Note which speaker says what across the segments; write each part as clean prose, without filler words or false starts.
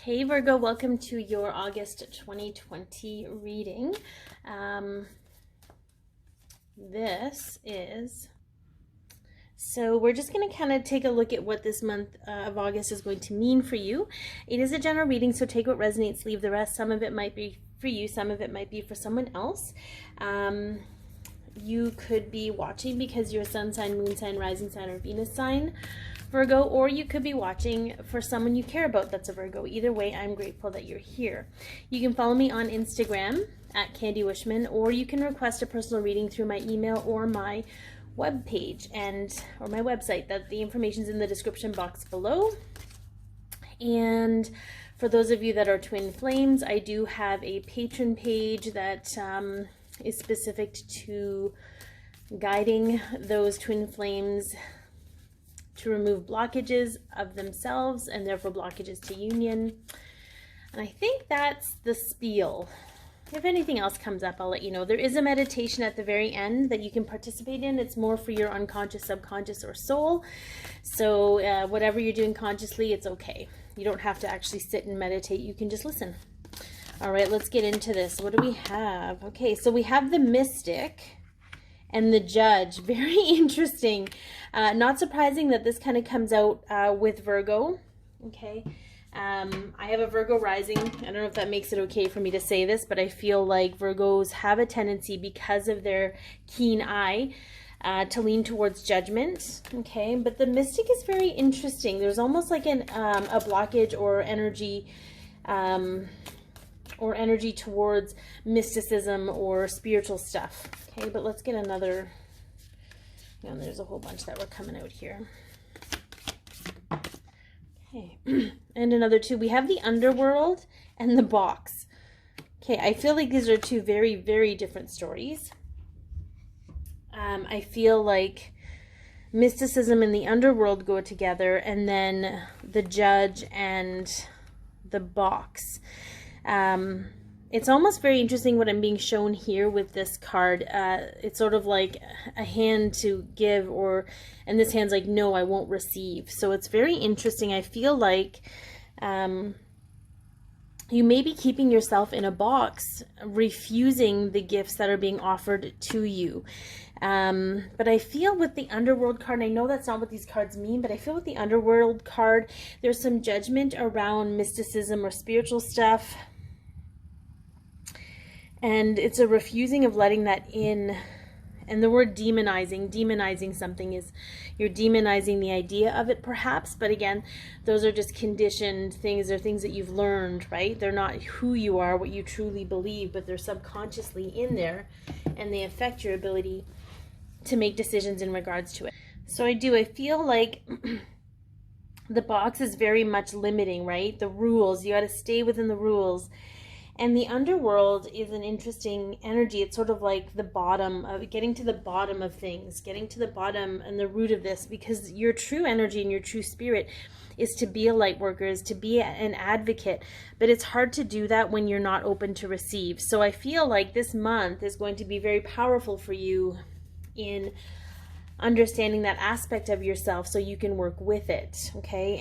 Speaker 1: Hey Virgo, welcome to your August 2020 reading. So we're just going to kind of take a look at what this month of August is going to mean for you. It is a general reading, so take what resonates, leave the rest. Some of it might be for you, some of it might be for someone else. You could be watching because you're a sun sign, moon sign, rising sign, or Venus sign, Virgo, or you could be watching for someone you care about that's a Virgo. Either way, I'm grateful that you're here. You can follow me on Instagram at Candi, or you can request a personal reading through my email or my web page or my website. That the information's in the description box below. And for those of you that are twin flames, I do have a patron page that is specific to guiding those twin flames to remove blockages of themselves and therefore blockages to union. And I think that's the spiel. If anything else comes up, I'll let you know. There is a meditation at the very end that you can participate in. It's more for your unconscious, subconscious, or soul. So whatever you're doing consciously, it's okay. You don't have to actually sit and meditate. You can just listen. All right, let's get into this. What do we have? Okay, so we have the Mystic and the Judge. Very interesting. Not surprising that this kind of comes out with Virgo. Okay. I have a Virgo rising. I don't know if that makes it okay for me to say this, but I feel like Virgos have a tendency, because of their keen eye, to lean towards judgment. Okay, but the Mystic is very interesting. There's almost like a blockage or energy towards mysticism or spiritual stuff. Okay, but let's get another. There's a whole bunch that were coming out here. Okay, and another two. We have the Underworld and the Box. Okay, I feel like these are two very, very different stories. I feel like mysticism and the Underworld go together, and then the Judge and the Box. It's almost very interesting what I'm being shown here with this card. It's sort of like a hand to give, and this hand's like, no, I won't receive. So it's very interesting. I feel like you may be keeping yourself in a box, refusing the gifts that are being offered to you. But I feel with the Underworld card, and I know that's not what these cards mean, but I feel with the Underworld card, there's some judgment around mysticism or spiritual stuff. And it's a refusing of letting that in. And the word demonizing something is, you're demonizing the idea of it perhaps, but again, those are just conditioned things. They're things that you've learned, right? They're not who you are, what you truly believe, but they're subconsciously in there, and they affect your ability to make decisions in regards to it. So I feel like the Box is very much limiting, right? The rules, you got to stay within the rules. And the Underworld is an interesting energy. It's sort of like the bottom of getting to the bottom of things, getting to the bottom and the root of this, because your true energy and your true spirit is to be a light worker, is to be an advocate. But it's hard to do that when you're not open to receive. So I feel like this month is going to be very powerful for you in understanding that aspect of yourself so you can work with it, okay?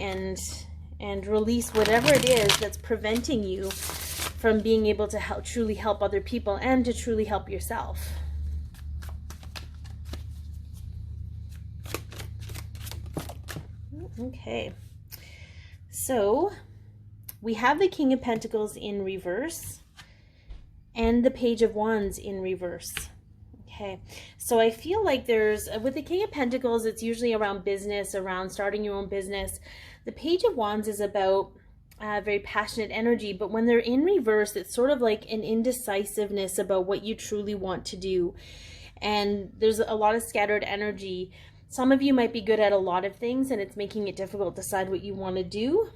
Speaker 1: And release whatever it is that's preventing you from being able to truly help other people and to truly help yourself. Okay, so we have the King of Pentacles in reverse and the Page of Wands in reverse. Okay, so I feel like with the King of Pentacles, it's usually around business, around starting your own business. The Page of Wands is about very passionate energy, but when they're in reverse, it's sort of like an indecisiveness about what you truly want to do. And there's a lot of scattered energy. Some of you might be good at a lot of things, and it's making it difficult to decide what you want to do.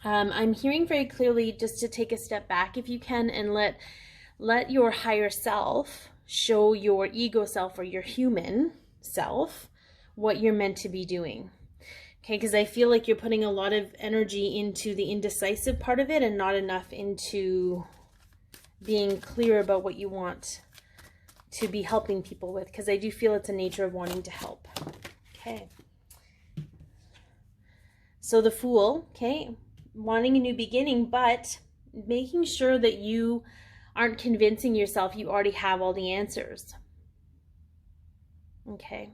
Speaker 1: I'm hearing very clearly just to take a step back if you can, and let your higher self show your ego self or your human self what you're meant to be doing. Okay, because I feel like you're putting a lot of energy into the indecisive part of it and not enough into being clear about what you want to be helping people with, because I do feel it's a nature of wanting to help. Okay. So the Fool, okay, wanting a new beginning, but making sure that you aren't convincing yourself you already have all the answers. Okay.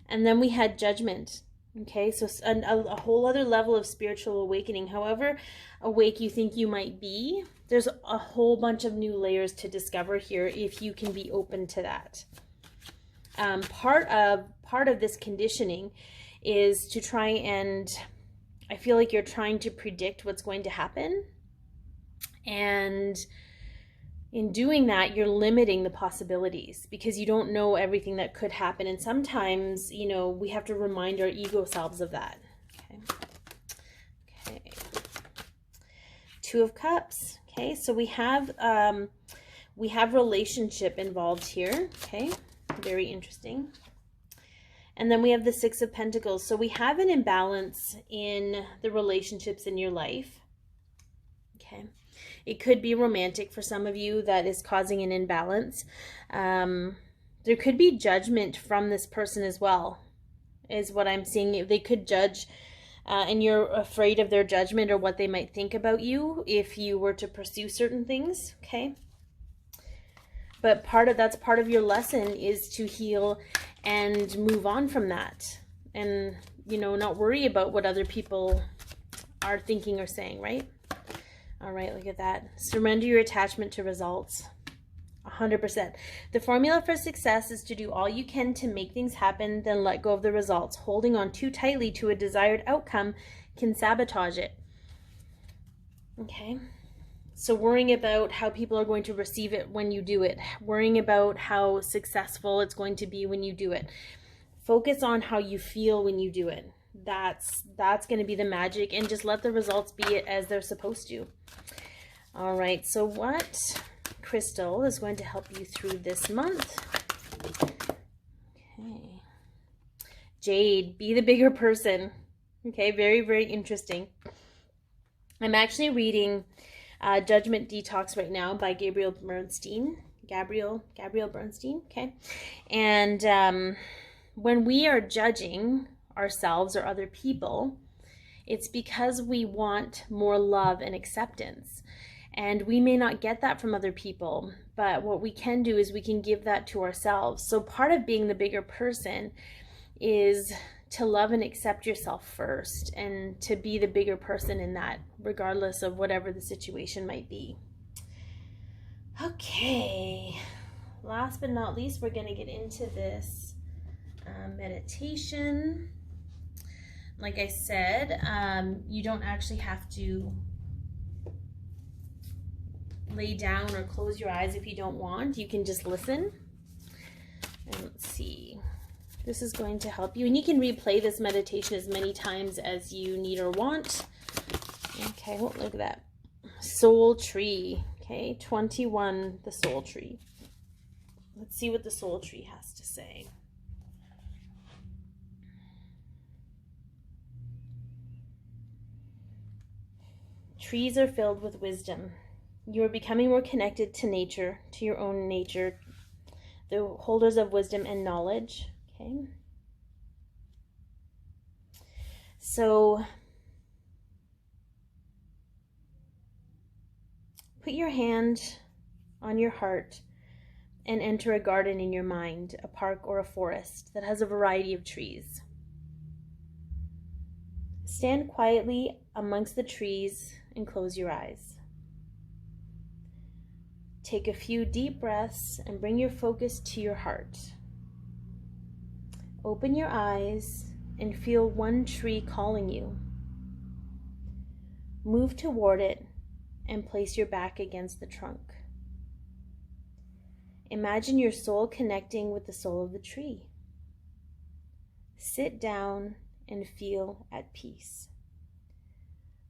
Speaker 1: And then we had Judgment. Okay, so a whole other level of spiritual awakening. However awake you think you might be, there's a whole bunch of new layers to discover here if you can be open to that. Part of this conditioning is to try and, I feel like you're trying to predict what's going to happen, and in doing that, you're limiting the possibilities because you don't know everything that could happen. And sometimes, you know, we have to remind our ego selves of that. Okay. Two of Cups. Okay, so we have relationship involved here. Okay, very interesting. And then we have the Six of Pentacles. So we have an imbalance in the relationships in your life. Okay. It could be romantic for some of you that is causing an imbalance. There could be judgment from this person as well, is what I'm seeing. They could judge, and you're afraid of their judgment or what they might think about you if you were to pursue certain things, okay? But that's part of your lesson, is to heal and move on from that. And, you know, not worry about what other people are thinking or saying, right? All right, look at that. Surrender your attachment to results. 100%. The formula for success is to do all you can to make things happen, then let go of the results. Holding on too tightly to a desired outcome can sabotage it. Okay. So worrying about how people are going to receive it when you do it. Worrying about how successful it's going to be when you do it. Focus on how you feel when you do it. That's going to be the magic, and just let the results be as they're supposed to. All right, so what crystal is going to help you through this month? Okay. Jade, be the bigger person. Okay, very, very interesting. I'm actually reading Judgment Detox right now by Gabriel Bernstein. Gabriel Bernstein, okay? And when we are judging ourselves or other people, it's because we want more love and acceptance, and we may not get that from other people, but what we can do is we can give that to ourselves. So part of being the bigger person is to love and accept yourself first, and to be the bigger person in that, regardless of whatever the situation might be. Okay, last but not least, we're going to get into this meditation. Like I said, you don't actually have to lay down or close your eyes if you don't want. You can just listen. And let's see. This is going to help you. And you can replay this meditation as many times as you need or want. Okay, look at that. Soul tree. Okay, 21, the soul tree. Let's see what the soul tree has to say. Trees are filled with wisdom. You are becoming more connected to nature, to your own nature, the holders of wisdom and knowledge. Okay. So put your hand on your heart and enter a garden in your mind, a park or a forest that has a variety of trees. Stand quietly amongst the trees and close your eyes. Take a few deep breaths and bring your focus to your heart. Open your eyes and feel one tree calling you. Move toward it and place your back against the trunk. Imagine your soul connecting with the soul of the tree. Sit down and feel at peace.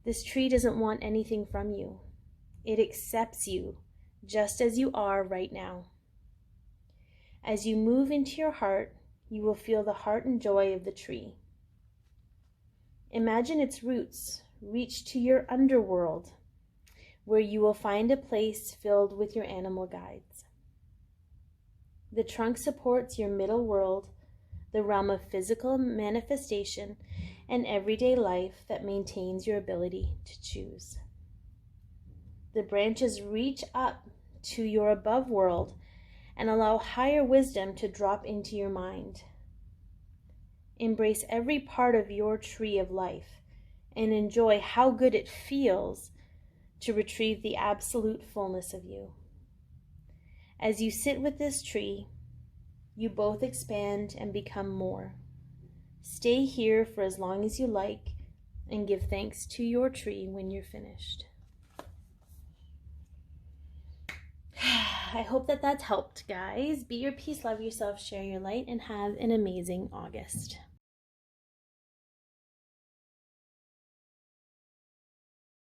Speaker 1: This tree doesn't want anything from you. It accepts you just as you are right now. As you move into your heart, you will feel the heart and joy of the tree. Imagine its roots reach to your underworld, where you will find a place filled with your animal guides. The trunk supports your middle world the realm of physical manifestation and everyday life that maintains your ability to choose. The branches reach up to your above world and allow higher wisdom to drop into your mind. Embrace every part of your tree of life and enjoy how good it feels to retrieve the absolute fullness of you. As you sit with this tree, you both expand and become more. Stay here for as long as you like and give thanks to your tree when you're finished. I hope that that's helped, guys. Be your peace, love yourself, share your light, and have an amazing August.